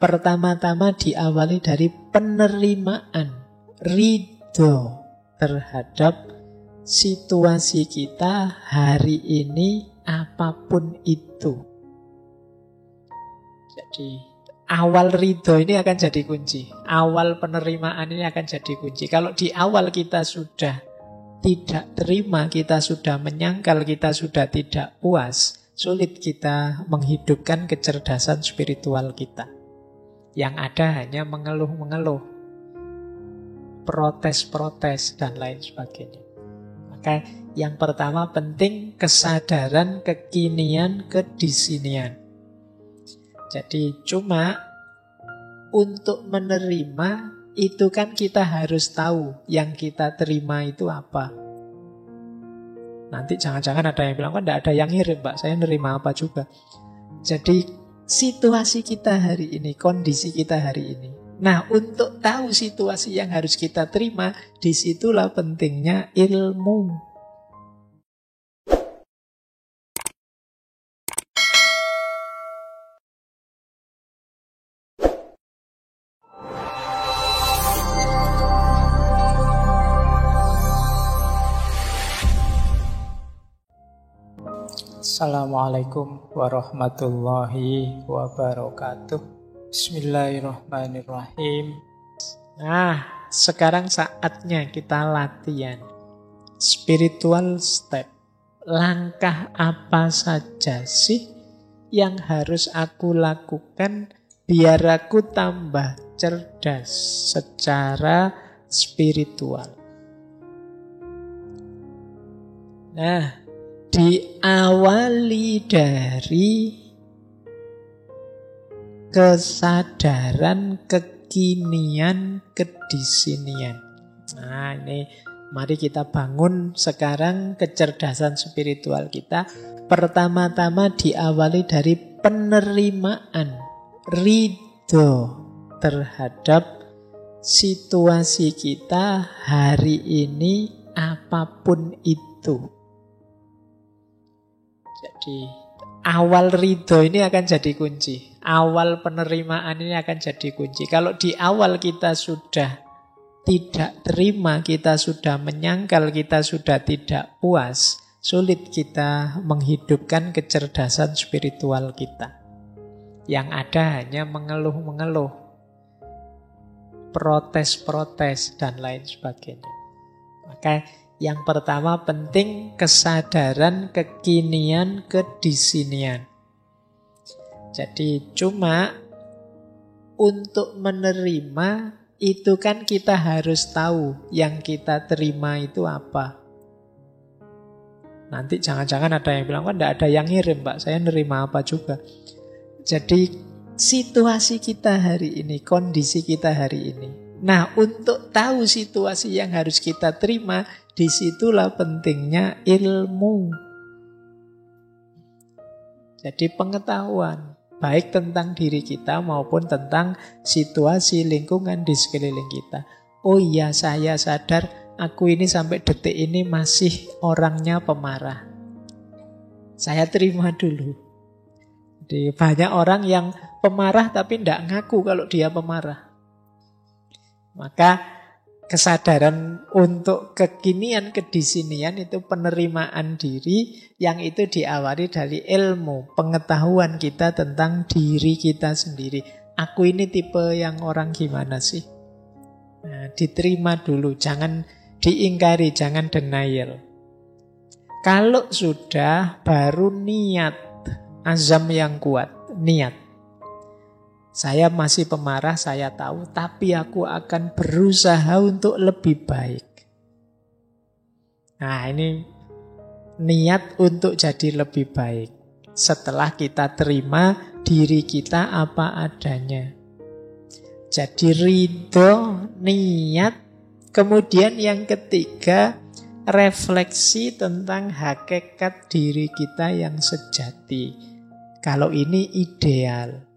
pertama-tama diawali dari penerimaan, ridho terhadap situasi kita hari ini apapun itu. Jadi awal ridho ini akan jadi kunci. Awal penerimaan ini akan jadi kunci. Kalau di awal kita sudah tidak terima, kita sudah menyangkal, kita sudah tidak puas, sulit kita menghidupkan kecerdasan spiritual kita. Yang ada hanya mengeluh-mengeluh, protes-protes, dan lain sebagainya. Maka yang pertama penting kesadaran kekinian, kedisinian. Jadi cuma untuk menerima itu kan kita harus tahu yang kita terima itu apa. Nanti jangan-jangan ada yang bilang, kan tidak ada yang ngirim Pak, saya nerima apa juga. Jadi situasi kita hari ini, kondisi kita hari ini. Nah, untuk tahu situasi yang harus kita terima, disitulah pentingnya ilmu. Assalamualaikum warahmatullahi wabarakatuh. Bismillahirrahmanirrahim. Nah, sekarang saatnya kita latihan spiritual step. Langkah apa saja sih yang harus aku lakukan biar aku tambah cerdas secara spiritual? Nah, diawali dari kesadaran kekinian, kedisinian. Nah, ini mari kita bangun sekarang kecerdasan spiritual kita. Pertama-tama diawali dari penerimaan, ridho terhadap situasi kita hari ini apapun itu. Jadi awal ridho ini akan jadi kunci. Awal penerimaan ini akan jadi kunci. Kalau di awal kita sudah tidak terima, kita sudah menyangkal, kita sudah tidak puas, sulit kita menghidupkan kecerdasan spiritual kita. Yang ada hanya mengeluh-mengeluh, protes-protes, dan lain sebagainya. Maka yang pertama penting kesadaran kekinian, kedisinian. Jadi cuma untuk menerima itu kan kita harus tahu yang kita terima itu apa. Nanti jangan-jangan ada yang bilang, kan tidak ada yang ngirim Pak, saya nerima apa juga. Jadi situasi kita hari ini, kondisi kita hari ini. Nah, untuk tahu situasi yang harus kita terima, disitulah pentingnya ilmu. Jadi pengetahuan, baik tentang diri kita maupun tentang situasi lingkungan di sekeliling kita. Oh iya, saya sadar aku ini sampai detik ini masih orangnya pemarah. Saya terima dulu. Jadi banyak orang yang pemarah tapi tidak ngaku kalau dia pemarah. Maka kesadaran untuk kekinian, kedisinian itu penerimaan diri yang itu diawali dari ilmu, pengetahuan kita tentang diri kita sendiri. Aku ini tipe yang orang gimana sih? Nah, diterima dulu, jangan diingkari, jangan denial. Kalau sudah, baru niat, azam yang kuat, niat. Saya masih pemarah, saya tahu, tapi aku akan berusaha untuk lebih baik. Nah, ini niat untuk jadi lebih baik. Setelah kita terima diri kita apa adanya. Jadi ridho, niat. Kemudian yang ketiga, refleksi tentang hakikat diri kita yang sejati. Kalau ini ideal.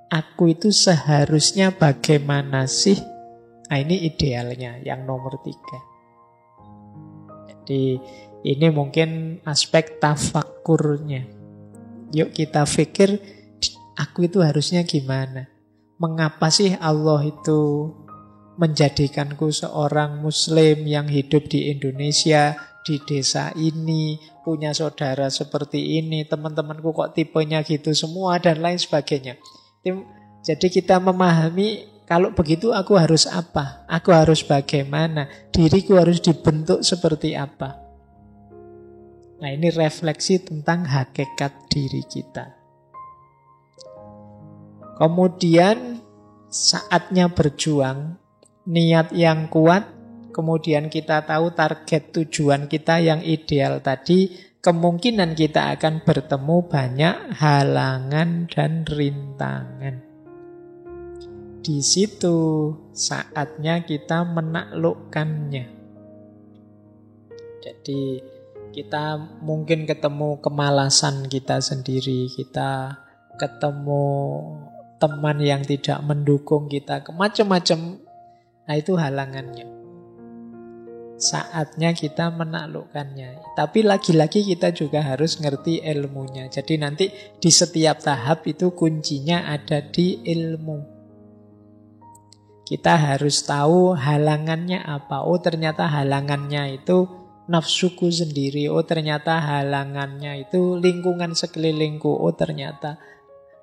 Aku itu seharusnya bagaimana sih? Nah, ini idealnya, yang nomor 3. Jadi ini mungkin aspek tafakkurnya. Yuk kita pikir aku itu harusnya gimana? Mengapa sih Allah itu menjadikanku seorang Muslim yang hidup di Indonesia, di desa ini, punya saudara seperti ini, teman-temanku kok tipenya gitu semua, dan lain sebagainya. Jadi kita memahami, kalau begitu aku harus apa? Aku harus bagaimana? Diriku harus dibentuk seperti apa? Nah, ini refleksi tentang hakikat diri kita. Kemudian saatnya berjuang, niat yang kuat, kemudian kita tahu target tujuan kita yang ideal tadi, kemungkinan kita akan bertemu banyak halangan dan rintangan. Di situ saatnya kita menaklukkannya. Jadi kita mungkin ketemu kemalasan kita sendiri, kita ketemu teman yang tidak mendukung kita, macam-macam. Nah, itu halangannya. Saatnya kita menaklukkannya. Tapi lagi-lagi kita juga harus ngerti ilmunya. Jadi nanti di setiap tahap itu kuncinya ada di ilmu. Kita harus tahu halangannya apa. Oh, ternyata halangannya itu nafsuku sendiri. Oh, ternyata halangannya itu lingkungan sekelilingku. Oh, ternyata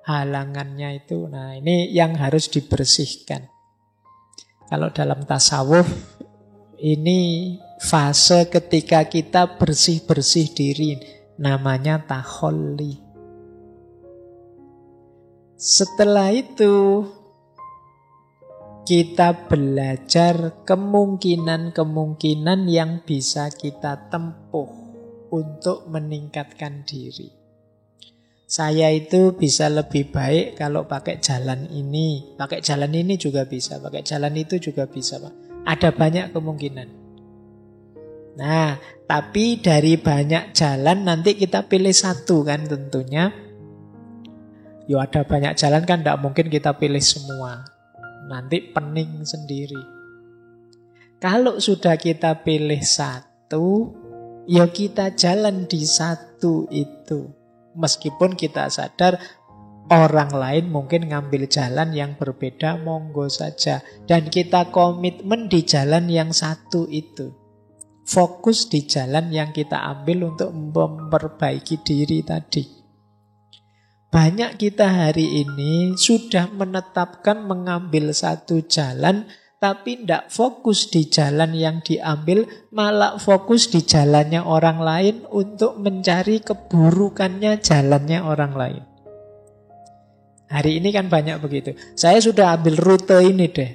halangannya itu. Nah, ini yang harus dibersihkan. Kalau dalam tasawuf, ini fase ketika kita bersih-bersih diri, namanya takholli. Setelah itu kita belajar kemungkinan-kemungkinan yang bisa kita tempuh untuk meningkatkan diri. Saya itu bisa lebih baik kalau pakai jalan ini. Pakai jalan ini juga bisa, pakai jalan itu juga bisa, Pak. Ada banyak kemungkinan. Nah, tapi dari banyak jalan nanti kita pilih satu kan tentunya. Yo, ada banyak jalan kan tidak mungkin kita pilih semua. Nanti pening sendiri. Kalau sudah kita pilih satu, ya kita jalan di satu itu. Meskipun kita sadar orang lain mungkin ngambil jalan yang berbeda, monggo saja. Dan kita komitmen di jalan yang satu itu. Fokus di jalan yang kita ambil untuk memperbaiki diri tadi. Banyak kita hari ini sudah menetapkan mengambil satu jalan, tapi tidak fokus di jalan yang diambil, malah fokus di jalannya orang lain untuk mencari keburukannya jalannya orang lain. Hari ini kan banyak begitu. Saya sudah ambil rute ini deh,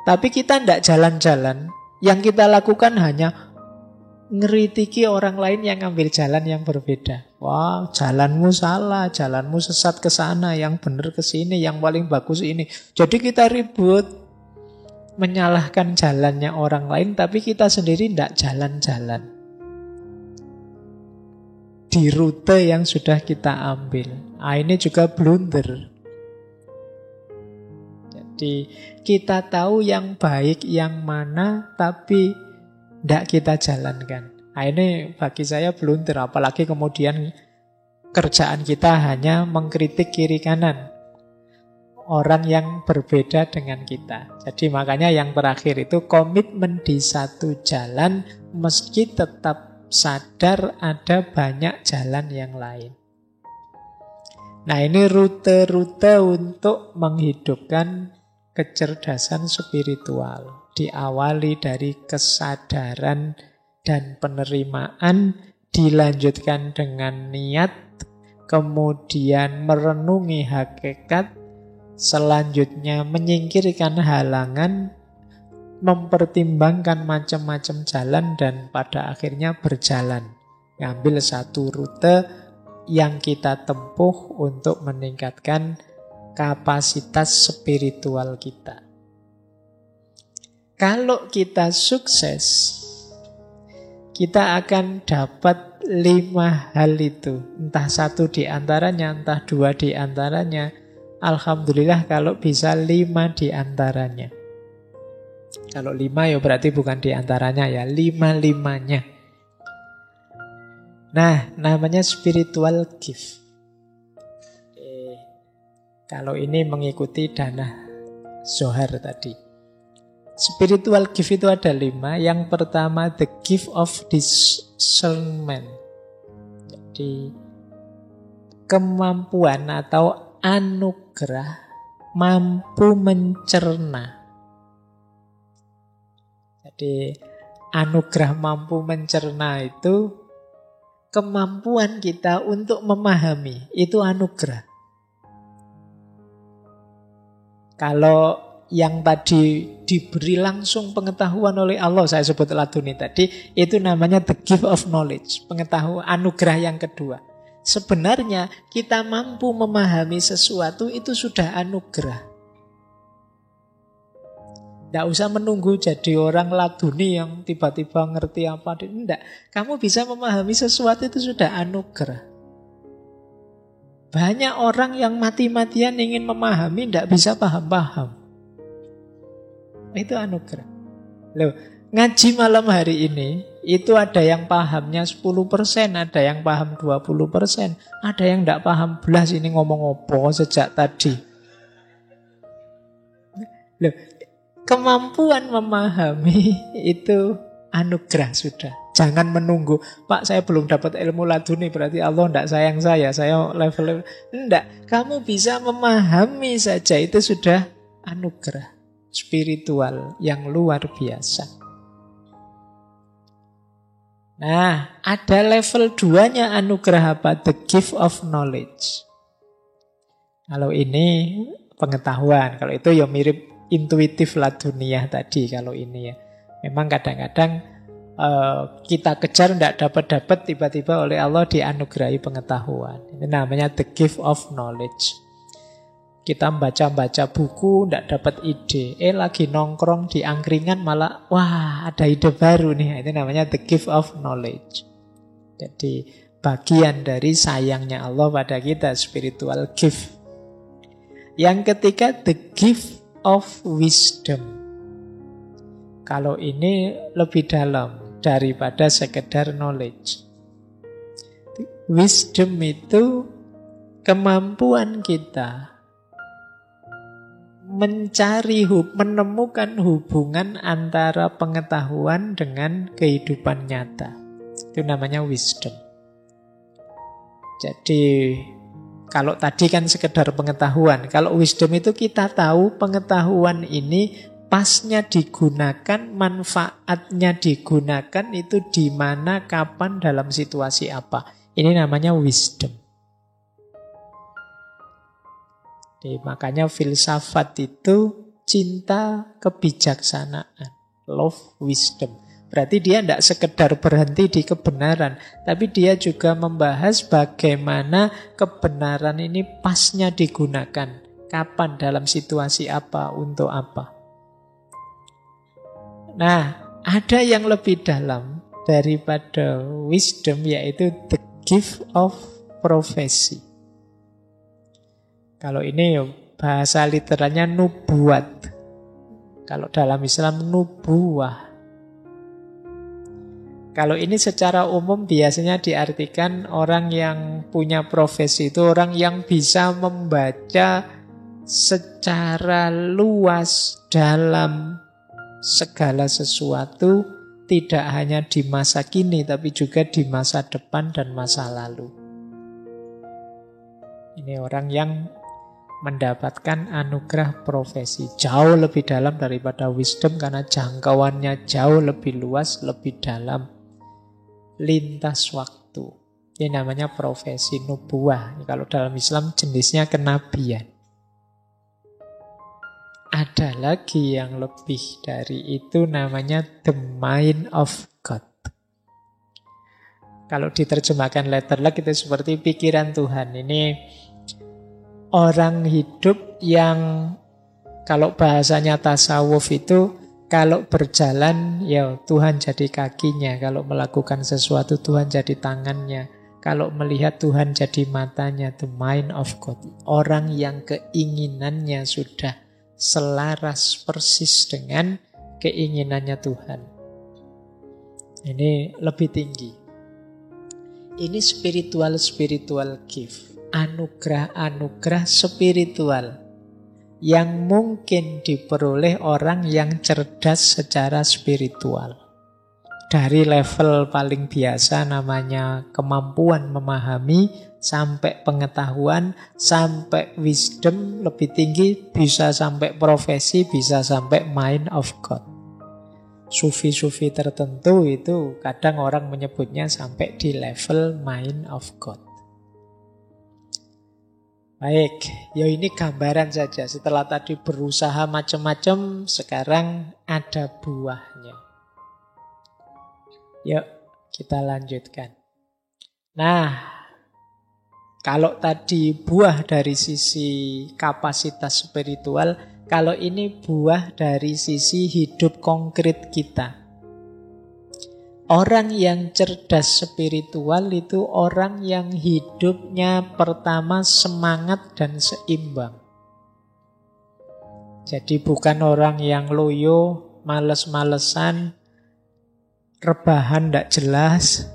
tapi kita tidak jalan-jalan. Yang kita lakukan hanya ngeritiki orang lain yang ambil jalan yang berbeda. Wah, jalanmu salah, jalanmu sesat ke sana, yang benar ke sini, yang paling bagus ini. Jadi kita ribut menyalahkan jalannya orang lain, tapi kita sendiri tidak jalan-jalan di rute yang sudah kita ambil. Nah, ini juga blunder. Jadi kita tahu yang baik yang mana, tapi tidak kita jalankan. Nah, ini bagi saya blunder. Apalagi kemudian kerjaan kita hanya mengkritik kiri kanan orang yang berbeda dengan kita. Jadi makanya yang terakhir itu komitmen di satu jalan, meski tetap sadar ada banyak jalan yang lain. Nah, ini rute-rute untuk menghidupkan kecerdasan spiritual. Diawali dari kesadaran dan penerimaan, dilanjutkan dengan niat, kemudian merenungi hakikat, selanjutnya menyingkirkan halangan, mempertimbangkan macam-macam jalan, dan pada akhirnya berjalan. Ngambil satu rute yang kita tempuh untuk meningkatkan kapasitas spiritual kita. Kalau kita sukses, kita akan dapat 5 hal itu. Entah satu di antaranya, entah 2 di antaranya. Alhamdulillah kalau bisa 5 di antaranya. Kalau 5 ya berarti bukan di antaranya ya, 5-5-nya. Nah, namanya spiritual gift. Kalau ini mengikuti dana Zohar tadi. Spiritual gift itu ada 5. Yang pertama, the gift of discernment. Jadi kemampuan atau anugerah mampu mencerna. Jadi anugerah mampu mencerna itu kemampuan kita untuk memahami. Itu anugerah. Kalau yang tadi diberi langsung pengetahuan oleh Allah, saya sebut laduni tadi, itu namanya the gift of knowledge, pengetahuan, anugerah yang kedua. Sebenarnya kita mampu memahami sesuatu itu sudah anugerah. Tidak usah menunggu jadi orang laduni yang tiba-tiba ngerti apa. Tidak, kamu bisa memahami sesuatu itu sudah anugerah. Banyak orang yang mati-matian ingin memahami, tidak bisa paham-paham. Itu anugerah. Loh, ngaji malam hari ini itu ada yang pahamnya 10%, ada yang paham 20%, ada yang tidak paham belas ini ngomong apa sejak tadi. Loh, kemampuan memahami itu anugerah sudah. Jangan menunggu, Pak saya belum dapat ilmu laduni berarti Allah tidak sayang saya level. Tidak, kamu bisa memahami saja itu sudah anugerah spiritual yang luar biasa. Nah, ada level 2-nya anugerah apa? The gift of knowledge. Kalau ini pengetahuan, kalau itu ya mirip intuitif laduniah tadi. Kalau ini ya, memang kadang-kadang kita kejar tidak dapat-dapat, tiba-tiba oleh Allah dianugerahi pengetahuan. Ini namanya the gift of knowledge. Kita membaca-baca buku, tidak dapat ide. Lagi nongkrong di angkringan malah, wah ada ide baru nih. Itu namanya the gift of knowledge. Jadi bagian dari sayangnya Allah pada kita, spiritual gift. Yang ketiga, the gift of wisdom. Kalau ini lebih dalam daripada sekedar knowledge. Wisdom itu kemampuan kita menemukan hubungan antara pengetahuan dengan kehidupan nyata. Itu namanya wisdom. Jadi kalau tadi kan sekedar pengetahuan, kalau wisdom itu kita tahu pengetahuan ini pasnya digunakan, manfaatnya digunakan itu di mana, kapan, dalam situasi apa. Ini namanya wisdom. Jadi, makanya filsafat itu cinta kebijaksanaan, love wisdom. Berarti dia tidak sekedar berhenti di kebenaran, tapi dia juga membahas bagaimana kebenaran ini pasnya digunakan, kapan, dalam situasi apa, untuk apa. Nah, ada yang lebih dalam daripada wisdom, yaitu the gift of prophecy. Kalau ini bahasa literalnya nubuat. Kalau dalam Islam nubuah. Kalau ini secara umum biasanya diartikan orang yang punya profesi itu orang yang bisa membaca secara luas dalam segala sesuatu, tidak hanya di masa kini tapi juga di masa depan dan masa lalu. Ini orang yang mendapatkan anugerah profesi jauh lebih dalam daripada wisdom karena jangkauannya jauh lebih luas, lebih dalam, lintas waktu. Ini namanya profesi nubuah. Kalau dalam Islam jenisnya kenabian. Ada lagi yang lebih dari itu, namanya the mind of God. Kalau diterjemahkan letterlek itu seperti pikiran Tuhan. Ini orang hidup yang kalau bahasanya tasawuf itu kalau berjalan ya Tuhan jadi kakinya, kalau melakukan sesuatu Tuhan jadi tangannya, kalau melihat Tuhan jadi matanya. The mind of God. Orang yang keinginannya sudah selaras persis dengan keinginannya Tuhan. Ini lebih tinggi. Ini spiritual gift. anugerah-anugerah spiritual yang mungkin diperoleh orang yang cerdas secara spiritual. Dari level paling biasa namanya kemampuan memahami, sampai pengetahuan, sampai wisdom lebih tinggi, bisa sampai profesi, bisa sampai mind of God. Sufi-sufi tertentu itu kadang orang menyebutnya sampai di level mind of God. Baik, ya ini gambaran saja. Setelah tadi berusaha macam-macam, sekarang ada buahnya. Yuk, kita lanjutkan. Nah, kalau tadi buah dari sisi kapasitas spiritual, kalau ini buah dari sisi hidup konkret kita. Orang yang cerdas spiritual itu orang yang hidupnya pertama semangat dan seimbang. Jadi bukan orang yang loyo, males-malesan, rebahan tidak jelas,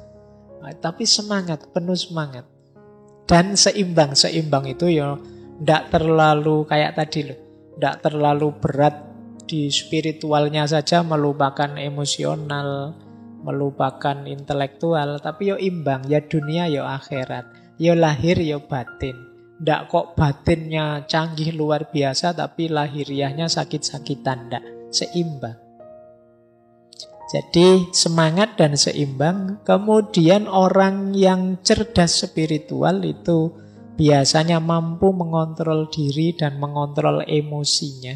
tapi semangat, penuh semangat. Dan seimbang. Seimbang itu ya tidak terlalu kayak tadi loh. Tidak terlalu berat di spiritualnya saja, melupakan emosional, melupakan intelektual, tapi yo imbang, ya dunia yo akhirat, yo lahir yo batin. Tidak kok batinnya canggih luar biasa, tapi lahiriahnya sakit-sakitan, tidak. Seimbang. Jadi semangat dan seimbang. Kemudian orang yang cerdas spiritual itu biasanya mampu mengontrol diri dan mengontrol emosinya.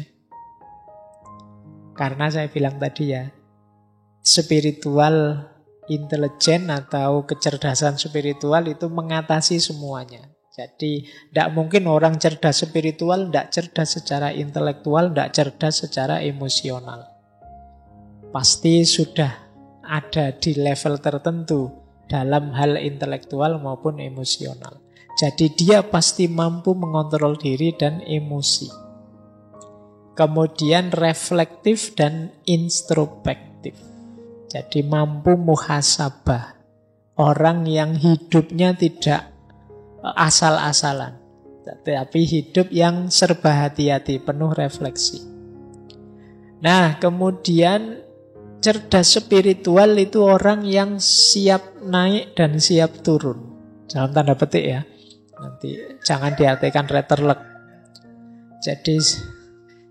Karena saya bilang tadi ya, spiritual intelijen atau kecerdasan spiritual itu mengatasi semuanya. Jadi tidak mungkin orang cerdas spiritual tidak cerdas secara intelektual, tidak cerdas secara emosional. Pasti sudah ada di level tertentu dalam hal intelektual maupun emosional. Jadi dia pasti mampu mengontrol diri dan emosi. Kemudian reflektif dan introspektif. Jadi mampu muhasabah. Orang yang hidupnya tidak asal-asalan, tapi hidup yang serba hati-hati, penuh refleksi. Nah, kemudian cerdas spiritual itu orang yang siap naik dan siap turun. Dalam tanda petik ya. Nanti jangan diartikan retterlek. Jadi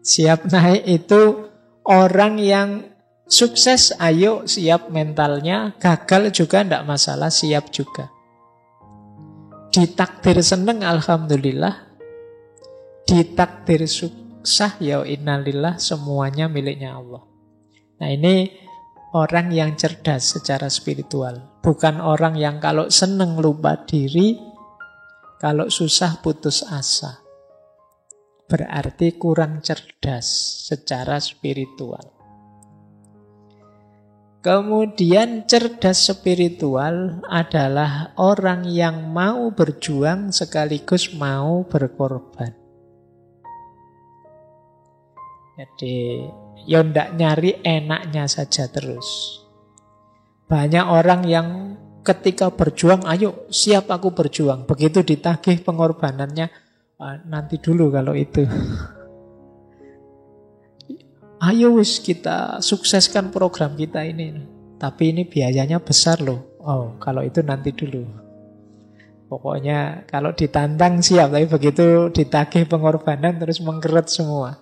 siap naik itu orang yang sukses, ayo siap mentalnya. Gagal juga tidak masalah, siap juga. Ditakdir seneng, alhamdulillah. Ditakdir susah, ya innalillah, semuanya miliknya Allah. Nah ini orang yang cerdas secara spiritual. Bukan orang yang kalau seneng lupa diri, kalau susah putus asa. Berarti kurang cerdas secara spiritual. Kemudian cerdas spiritual adalah orang yang mau berjuang sekaligus mau berkorban. Jadi ya ndak nyari enaknya saja terus. Banyak orang yang ketika berjuang, ayo siap aku berjuang. Begitu ditagih pengorbanannya, nanti dulu kalau itu. Ayo wis kita sukseskan program kita ini. Tapi ini biayanya besar loh. Oh, kalau itu nanti dulu. Pokoknya kalau ditantang siap, tapi begitu ditagih pengorbanan terus mengkeret semua.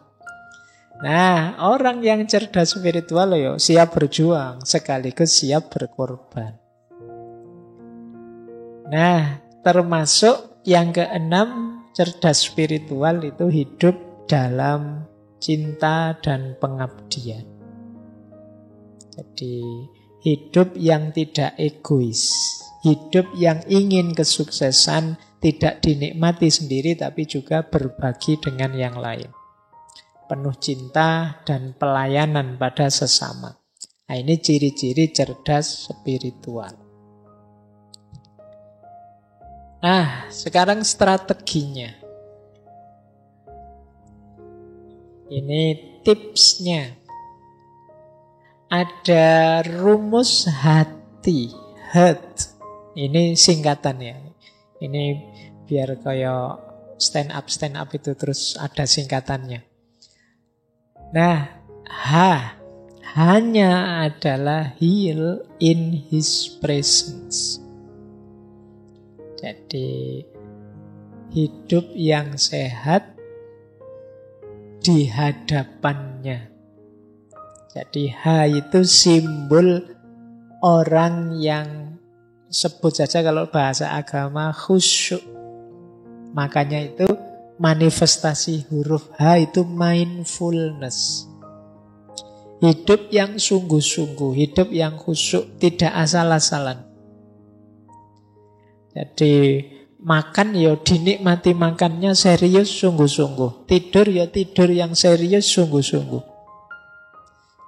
Nah, orang yang cerdas spiritual yo siap berjuang sekaligus siap berkorban. Nah, termasuk yang keenam, cerdas spiritual itu hidup dalam cinta dan pengabdian. Jadi hidup yang tidak egois, hidup yang ingin kesuksesan tidak dinikmati sendiri tapi juga berbagi dengan yang lain. Penuh cinta dan pelayanan pada sesama. Nah, ini ciri-ciri cerdas spiritual. Nah, sekarang strateginya. Ini tipsnya. Ada rumus hati, heart. Ini singkatannya. Ini Biar kayak stand up itu terus ada singkatannya. Nah, hanya adalah heal in his presence. Jadi hidup yang sehat di hadapannya. Jadi itu simbol orang yang sebut saja kalau bahasa agama khusyuk. Makanya itu manifestasi huruf H itu mindfulness. Hidup yang sungguh-sungguh, hidup yang khusyuk, tidak asal-asalan. Jadi makan ya dinikmati makannya serius sungguh-sungguh. Tidur ya tidur yang serius sungguh-sungguh.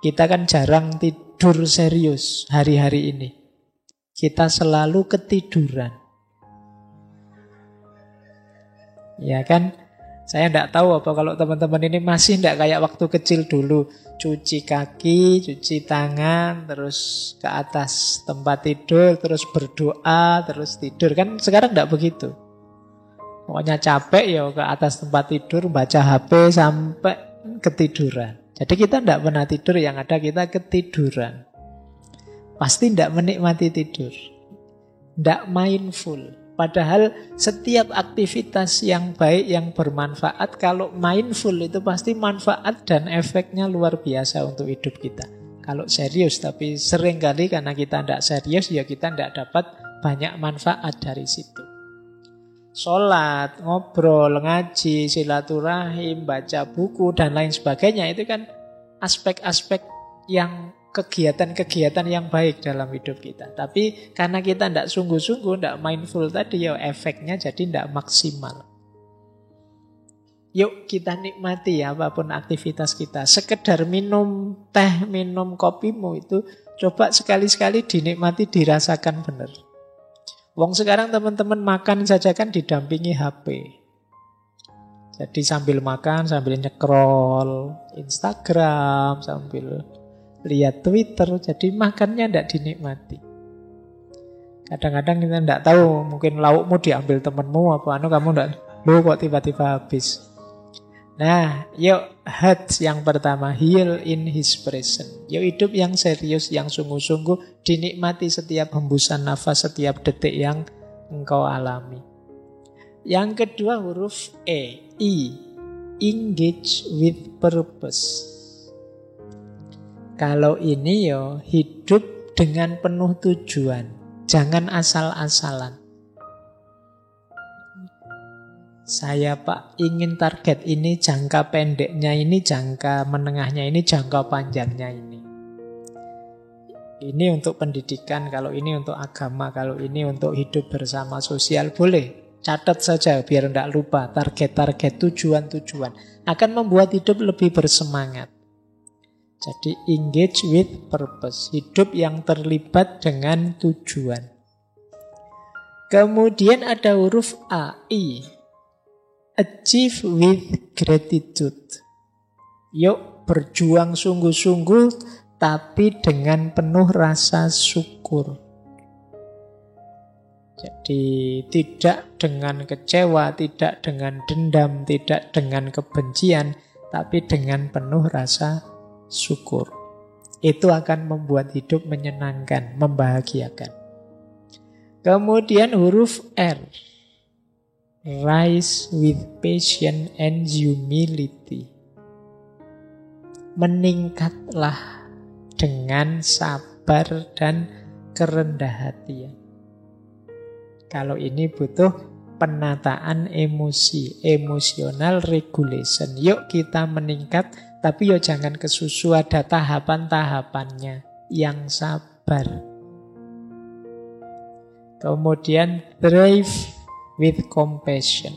Kita kan jarang tidur serius hari-hari ini. Kita selalu ketiduran. Ya kan? Saya tidak tahu apa kalau teman-teman ini masih tidak kayak waktu kecil dulu. Cuci kaki, cuci tangan, terus ke atas tempat tidur, terus berdoa, terus tidur. Kan sekarang tidak begitu. Pokoknya capek ya ke atas tempat tidur, baca HP sampai ketiduran. Jadi kita tidak pernah tidur, yang ada kita ketiduran. Pasti tidak menikmati tidur. Tidak mindful. Padahal setiap aktivitas yang baik, yang bermanfaat, kalau mindful itu pasti manfaat dan efeknya luar biasa untuk hidup kita. Kalau serius, tapi seringkali karena kita tidak serius, ya kita tidak dapat banyak manfaat dari situ. Sholat, ngobrol, ngaji, silaturahim, baca buku, dan lain sebagainya, itu kan aspek-aspek yang kegiatan-kegiatan yang baik dalam hidup kita. Tapi karena kita tidak sungguh-sungguh, tidak mindful tadi, ya efeknya jadi tidak maksimal. Yuk kita nikmati ya apapun aktivitas kita. Sekedar minum teh, minum kopimu itu coba sekali-sekali dinikmati, dirasakan benar. Wong sekarang teman-teman makan saja kan didampingi HP. Jadi sambil makan, sambil nyekrol Instagram, sambil lihat Twitter, jadi makannya tidak dinikmati. Kadang-kadang kita tidak tahu, mungkin laukmu diambil temanmu apa kamu tidak, loh kok tiba-tiba habis. Nah, yuk yang pertama, heal in his presence. Yuk hidup yang serius, yang sungguh-sungguh, dinikmati setiap hembusan nafas, setiap detik yang engkau alami. Yang kedua huruf E, engage with purpose. Kalau ini yo hidup dengan penuh tujuan, jangan asal-asalan. Saya Pak ingin target ini, jangka pendeknya ini, jangka menengahnya ini, jangka panjangnya ini. Ini untuk pendidikan, kalau ini untuk agama, kalau ini untuk hidup bersama sosial, boleh. Catat saja biar tidak lupa target-target, tujuan-tujuan. Akan membuat hidup lebih bersemangat. Jadi engage with purpose. Hidup yang terlibat dengan tujuan. Kemudian ada huruf A, I. Achieve with gratitude. Yuk berjuang sungguh-sungguh tapi dengan penuh rasa syukur. Jadi tidak dengan kecewa, tidak dengan dendam, tidak dengan kebencian, tapi dengan penuh rasa syukur. Itu akan membuat hidup menyenangkan, membahagiakan. Kemudian huruf R. Rise with patience and humility. Meningkatlah dengan sabar dan kerendahan hatian. Kalau ini butuh penataan emosi, emotional regulation. Yuk kita meningkat, tapi yuk jangan kesusu, ada tahapan-tahapannya yang sabar. Kemudian thrive with compassion.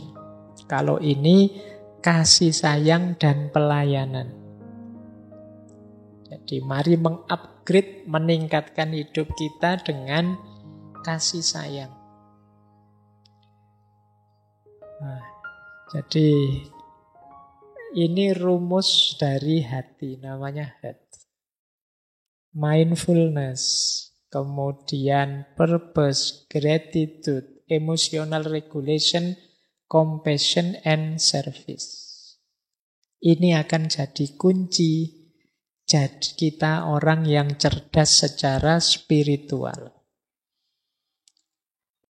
Kalau ini kasih sayang dan pelayanan. Jadi mari mengupgrade, meningkatkan hidup kita dengan kasih sayang. Nah, jadi ini rumus dari hati, namanya heart. Mindfulness, kemudian purpose, gratitude, emotional regulation, compassion and service. Ini akan jadi kunci jadi kita orang yang cerdas secara spiritual.